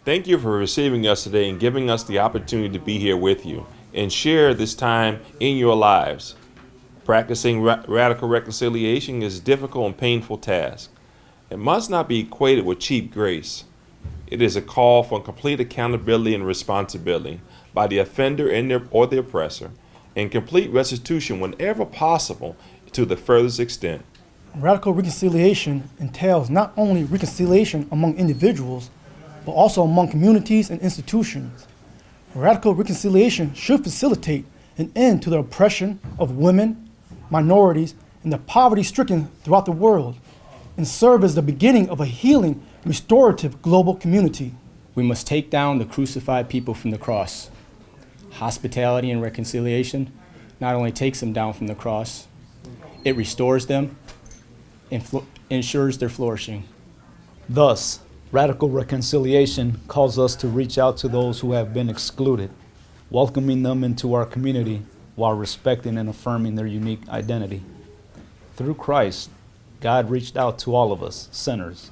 Thank you for receiving us today and giving us the opportunity to be here with you and share this time in your lives. Practicing radical reconciliation is a difficult and painful task. It must not be equated with cheap grace. It is a call for complete accountability and responsibility by the offender and or the oppressor, and complete restitution whenever possible to the furthest extent. Radical reconciliation entails not only reconciliation among individuals, but also among communities and institutions. Radical reconciliation should facilitate an end to the oppression of women, minorities, and the poverty-stricken throughout the world, and serve as the beginning of a healing, restorative global community. We must take down the crucified people from the cross. Hospitality and reconciliation not only takes them down from the cross, it restores them and ensures their flourishing. Thus, radical reconciliation calls us to reach out to those who have been excluded, welcoming them into our community while respecting and affirming their unique identity. Through Christ, God reached out to all of us, sinners,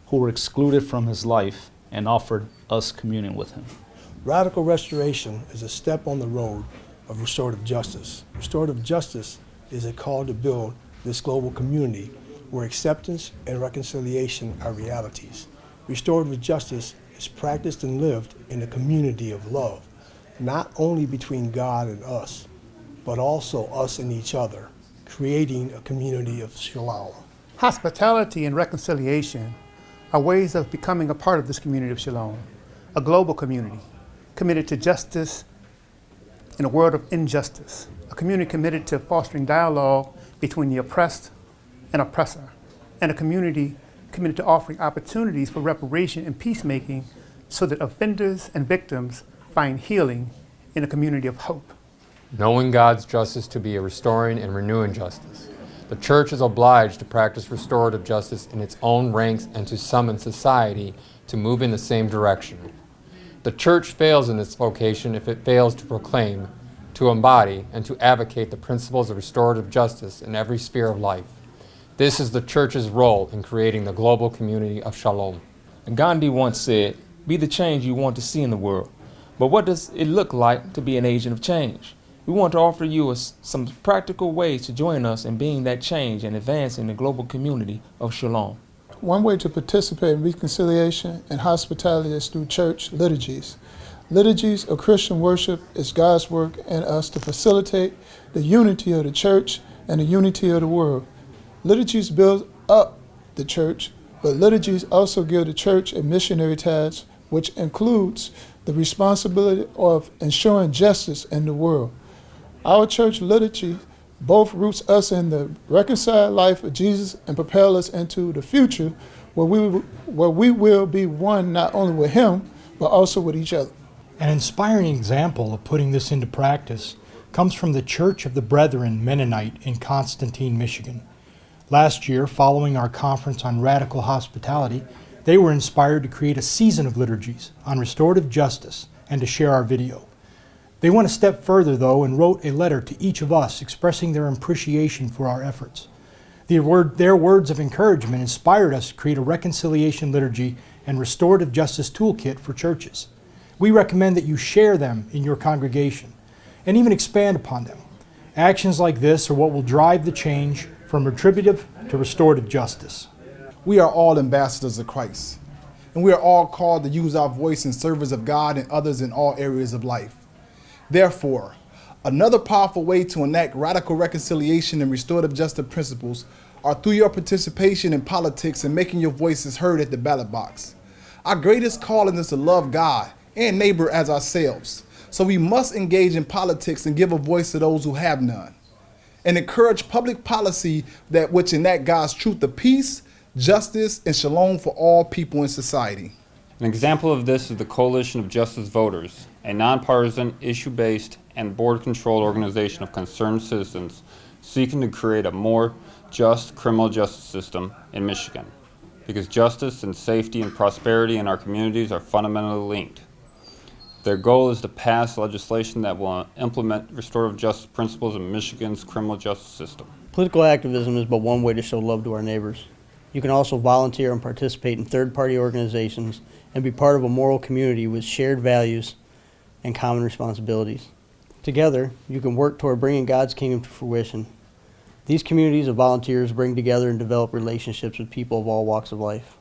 who were excluded from his life and offered us communion with him. Radical restoration is a step on the road of restorative justice. Restorative justice is a call to build this global community where acceptance and reconciliation are realities. Restorative justice is practiced and lived in a community of love, not only between God and us, but also us and each other, creating a community of shalom. Hospitality and reconciliation are ways of becoming a part of this community of shalom, a global community committed to justice in a world of injustice, a community committed to fostering dialogue between the oppressed and oppressor, and a community committed to offering opportunities for reparation and peacemaking so that offenders and victims find healing in a community of hope. Knowing God's justice to be a restoring and renewing justice, the church is obliged to practice restorative justice in its own ranks and to summon society to move in the same direction. The church fails in its vocation if it fails to proclaim, to embody, and to advocate the principles of restorative justice in every sphere of life. This is the church's role in creating the global community of shalom. Gandhi once said, "Be the change you want to see in the world." But what does it look like to be an agent of change? We want to offer you some practical ways to join us in being that change and advancing the global community of shalom. One way to participate in reconciliation and hospitality is through church liturgies. Liturgies of Christian worship is God's work in us to facilitate the unity of the church and the unity of the world. Liturgies build up the church, but liturgies also give the church a missionary task, which includes the responsibility of ensuring justice in the world. Our church liturgy both roots us in the reconciled life of Jesus and propel us into the future where we will be one not only with him, but also with each other. An inspiring example of putting this into practice comes from the Church of the Brethren Mennonite in Constantine, Michigan. Last year, following our conference on radical hospitality, they were inspired to create a season of liturgies on restorative justice and to share our video. They went a step further, though, and wrote a letter to each of us expressing their appreciation for our efforts. Their words of encouragement inspired us to create a reconciliation liturgy and restorative justice toolkit for churches. We recommend that you share them in your congregation and even expand upon them. Actions like this are what will drive the change from retributive to restorative justice. We are all ambassadors of Christ, and we are all called to use our voice in service of God and others in all areas of life. Therefore, another powerful way to enact radical reconciliation and restorative justice principles are through your participation in politics and making your voices heard at the ballot box. Our greatest calling is to love God and neighbor as ourselves, so we must engage in politics and give a voice to those who have none, and encourage public policy that which enact God's truth of peace, justice, and shalom for all people in society. An example of this is the Coalition of Justice Voters, a nonpartisan, issue-based, and board-controlled organization of concerned citizens seeking to create a more just criminal justice system in Michigan, because justice and safety and prosperity in our communities are fundamentally linked. Their goal is to pass legislation that will implement restorative justice principles in Michigan's criminal justice system. Political activism is but one way to show love to our neighbors. You can also volunteer and participate in third-party organizations and be part of a moral community with shared values and common responsibilities. Together, you can work toward bringing God's kingdom to fruition. These communities of volunteers bring together and develop relationships with people of all walks of life.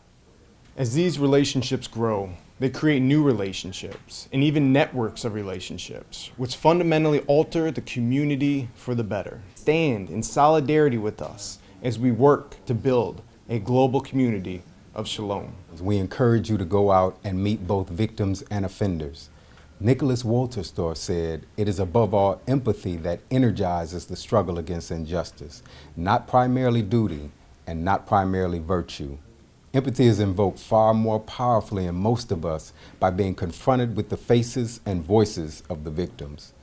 As these relationships grow, they create new relationships and even networks of relationships, which fundamentally alter the community for the better. Stand in solidarity with us as we work to build a global community of shalom. We encourage you to go out and meet both victims and offenders. Nicholas Wolterstorff said, "It is above all empathy that energizes the struggle against injustice, not primarily duty and not primarily virtue. Empathy is invoked far more powerfully in most of us by being confronted with the faces and voices of the victims.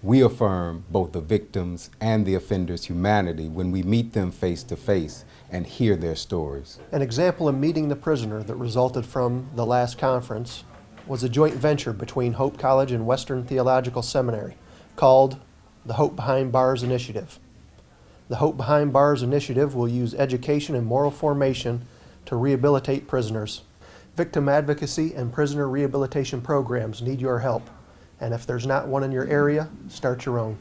We affirm both the victims and the offenders' humanity when we meet them face to face and hear their stories." An example of meeting the prisoner that resulted from the last conference was a joint venture between Hope College and Western Theological Seminary called the Hope Behind Bars Initiative. The Hope Behind Bars Initiative will use education and moral formation to rehabilitate prisoners. Victim advocacy and prisoner rehabilitation programs need your help, and if there's not one in your area, start your own.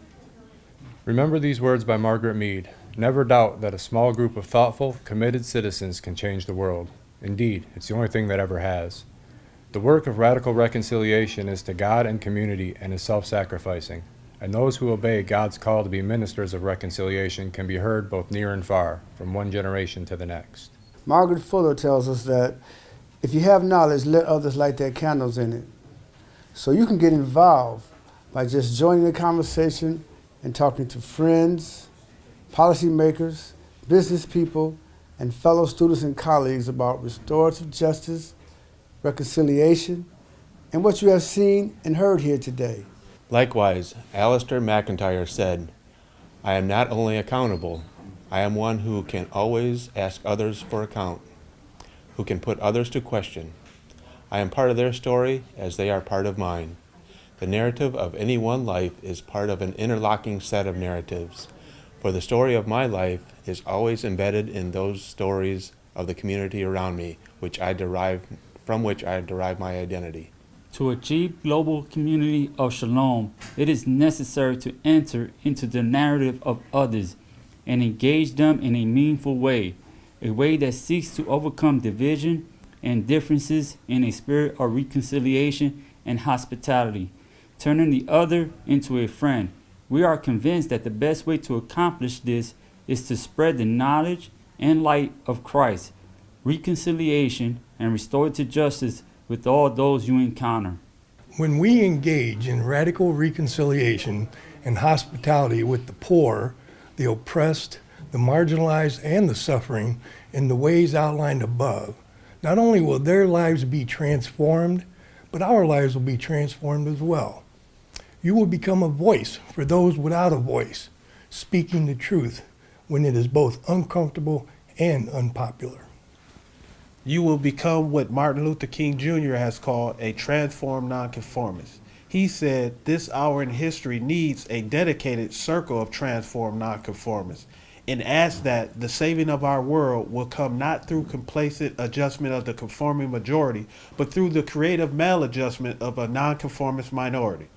Remember these words by Margaret Mead. Never doubt that a small group of thoughtful, committed citizens can change the world. Indeed, it's the only thing that ever has. The work of radical reconciliation is to God and community and is self-sacrificing, and those who obey God's call to be ministers of reconciliation can be heard both near and far, from one generation to the next. Margaret Fuller tells us that if you have knowledge, let others light their candles in it. So you can get involved by just joining the conversation and talking to friends, policymakers, business people, and fellow students and colleagues about restorative justice, reconciliation, and what you have seen and heard here today. Likewise, Alistair McIntyre said, "I am not only accountable, I am one who can always ask others for account, who can put others to question. I am part of their story as they are part of mine. The narrative of any one life is part of an interlocking set of narratives, for the story of my life is always embedded in those stories of the community around me, from which I derive my identity." To achieve global community of shalom, it is necessary to enter into the narrative of others and engage them in a meaningful way, a way that seeks to overcome division and differences in a spirit of reconciliation and hospitality, turning the other into a friend. We are convinced that the best way to accomplish this is to spread the knowledge and light of Christ, reconciliation, and restorative justice with all those you encounter. When we engage in radical reconciliation and hospitality with the poor, the oppressed, the marginalized, and the suffering in the ways outlined above, not only will their lives be transformed, but our lives will be transformed as well. You will become a voice for those without a voice, speaking the truth when it is both uncomfortable and unpopular. You will become what Martin Luther King Jr. has called a transformed nonconformist. He said this hour in history needs a dedicated circle of transformed nonconformists, and asks that the saving of our world will come not through complacent adjustment of the conforming majority, but through the creative maladjustment of a nonconformist minority.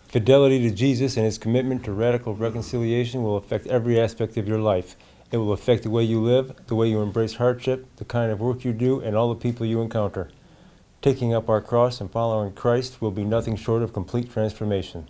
Fidelity to Jesus and his commitment to radical reconciliation will affect every aspect of your life. It will affect the way you live, the way you embrace hardship, the kind of work you do, and all the people you encounter. Taking up our cross and following Christ will be nothing short of complete transformation.